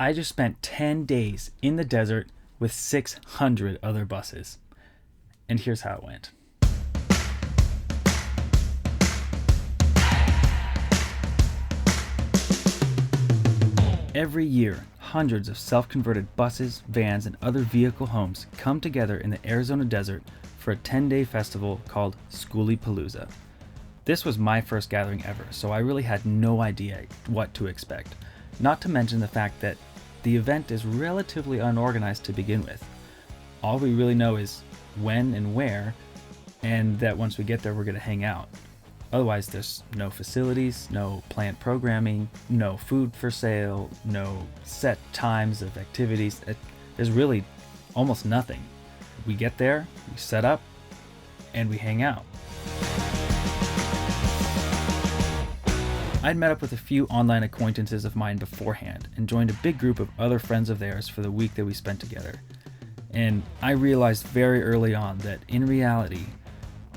I just spent 10 days in the desert with 600 other buses. And here's how it went. Every year, hundreds of self-converted buses, vans, and other vehicle homes come together in the Arizona desert for a 10-day festival called Skooliepalooza. This was my first gathering ever, so I really had no idea what to expect. Not to mention the fact that the event is relatively unorganized to begin with. All we really know is when and where, and that once we get there we're going to hang out. Otherwise, there's no facilities, no planned programming, no food for sale, no set times of activities. There's really almost nothing. We get there, we set up, and we hang out. I'd met up with a few online acquaintances of mine beforehand and joined a big group of other friends of theirs for the week that we spent together. And I realized very early on that in reality,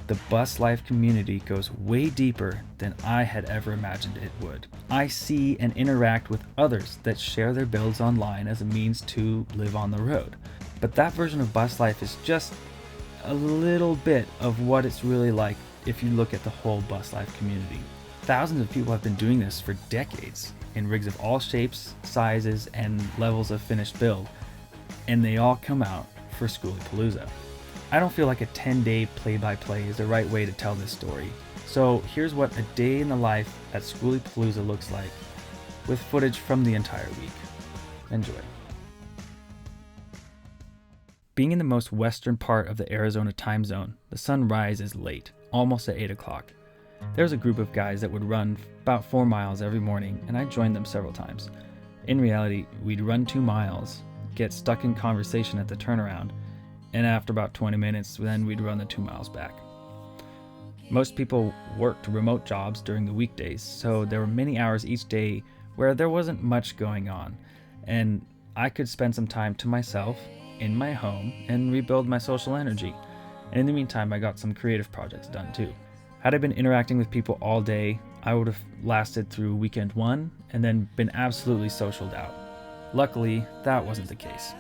the bus life community goes way deeper than I had ever imagined it would. I see and interact with others that share their builds online as a means to live on the road. But that version of bus life is just a little bit of what it's really like if you look at the whole bus life community. Thousands of people have been doing this for decades in rigs of all shapes, sizes, and levels of finished build, and they all come out for Skooliepalooza. I don't feel like a 10-day play-by-play is the right way to tell this story. So here's what a day in the life at Skooliepalooza looks like, with footage from the entire week. Enjoy. Being in the most western part of the Arizona time zone, the sun rises late, almost at 8 o'clock. There's a group of guys that would run about 4 miles every morning, and I joined them several times. In reality, we'd run 2 miles, get stuck in conversation at the turnaround, and after about 20 minutes, then we'd run the 2 miles back. Most people worked remote jobs during the weekdays, so there were many hours each day where there wasn't much going on, and I could spend some time to myself in my home and rebuild my social energy. And in the meantime, I got some creative projects done too. Had I been interacting with people all day, I would have lasted through weekend 1 and then been absolutely socialed out. Luckily, that wasn't the case.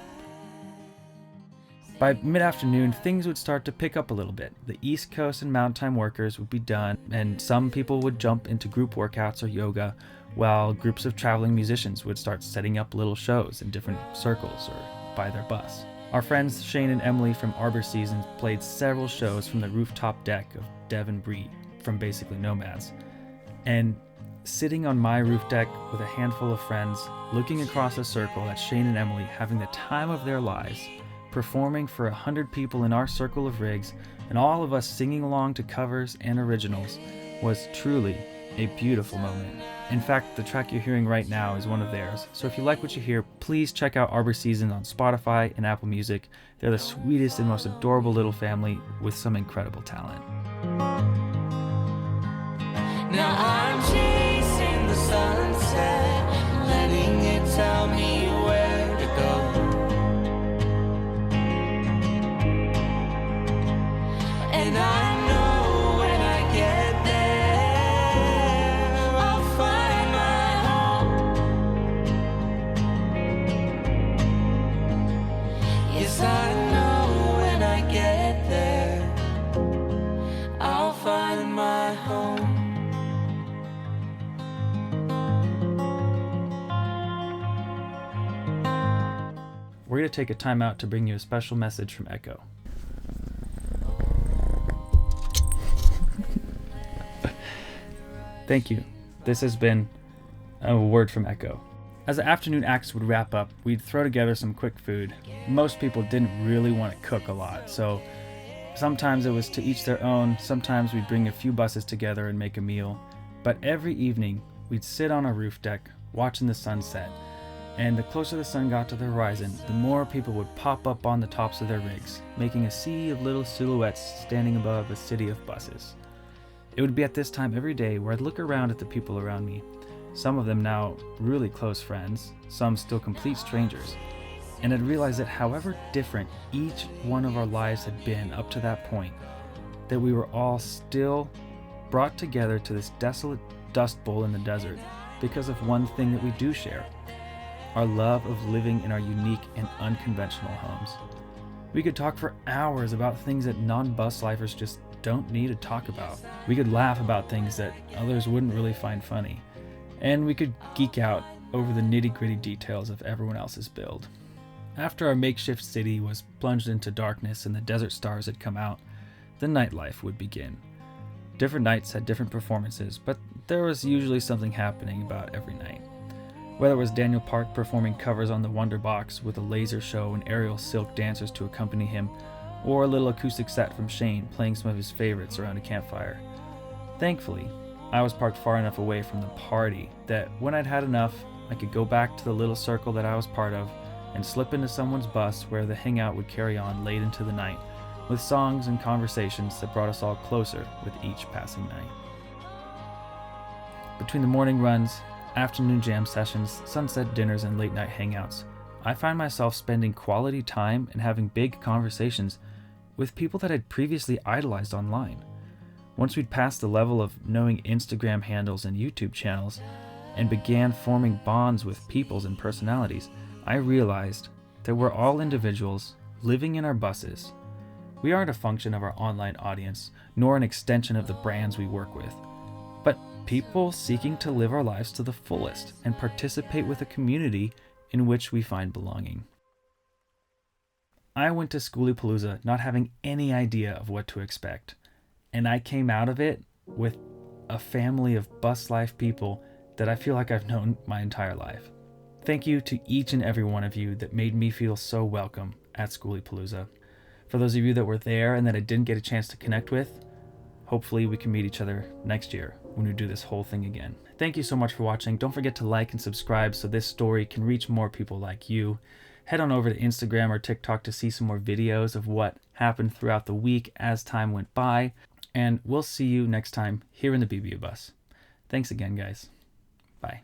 By mid-afternoon, things would start to pick up a little bit. The East Coast and Mountain Time workers would be done, and some people would jump into group workouts or yoga, while groups of traveling musicians would start setting up little shows in different circles or by their bus. Our friends Shane and Emily from Arbor Seasons played several shows from the rooftop deck of Dev and Bree from Basically Nomads. And sitting on my roof deck with a handful of friends, looking across a circle at Shane and Emily having the time of their lives, performing for 100 people in our circle of rigs, and all of us singing along to covers and originals, was truly a beautiful moment. In fact, the track you're hearing right now is one of theirs, so if you like what you hear, please check out Arbor Seasons on Spotify and Apple Music. They're the sweetest and most adorable little family with some incredible talent. Now I'm chasing the sunset, letting it tell me where to go. And I know when I get there, I'll find my home. Yes, I know when I get there, I'll find my home. We're going to take a time out to bring you a special message from Echo. Thank you. This has been a word from Echo. As the afternoon acts would wrap up, we'd throw together some quick food. Most people didn't really want to cook a lot, so sometimes it was to each their own, sometimes we'd bring a few buses together and make a meal. But every evening, we'd sit on our roof deck, watching the sunset, and the closer the sun got to the horizon, the more people would pop up on the tops of their rigs, making a sea of little silhouettes standing above a city of buses. It would be at this time every day where I'd look around at the people around me, some of them now really close friends, some still complete strangers, and I'd realize that however different each one of our lives had been up to that point, that we were all still brought together to this desolate dust bowl in the desert because of one thing that we do share. our love of living in our unique and unconventional homes. We could talk for hours about things that non-bus lifers just don't need to talk about. We could laugh about things that others wouldn't really find funny. And we could geek out over the nitty-gritty details of everyone else's build. After our makeshift city was plunged into darkness and the desert stars had come out, the nightlife would begin. Different nights had different performances, but there was usually something happening about every night. Whether it was Daniel Park performing covers on the Wonder Box with a laser show and aerial silk dancers to accompany him, or a little acoustic set from Shane playing some of his favorites around a campfire. Thankfully, I was parked far enough away from the party that when I'd had enough, I could go back to the little circle that I was part of and slip into someone's bus where the hangout would carry on late into the night, with songs and conversations that brought us all closer with each passing night. Between the morning runs, afternoon jam sessions, sunset dinners, and late night hangouts, I find myself spending quality time and having big conversations with people that I'd previously idolized online. Once we'd passed the level of knowing Instagram handles and YouTube channels and began forming bonds with peoples and personalities, I realized that we're all individuals living in our buses. We aren't a function of our online audience, nor an extension of the brands we work with, but people seeking to live our lives to the fullest and participate with a community in which we find belonging. I went to Skooliepalooza not having any idea of what to expect, and I came out of it with a family of bus life people that I feel like I've known my entire life. Thank you to each and every one of you that made me feel so welcome at Skooliepalooza. For those of you that were there and that I didn't get a chance to connect with, hopefully we can meet each other next year when we do this whole thing again. Thank you so much for watching. Don't forget to like and subscribe so this story can reach more people like you. Head on over to Instagram or TikTok to see some more videos of what happened throughout the week as time went by. And we'll see you next time here in the BB Bus. Thanks again, guys. Bye.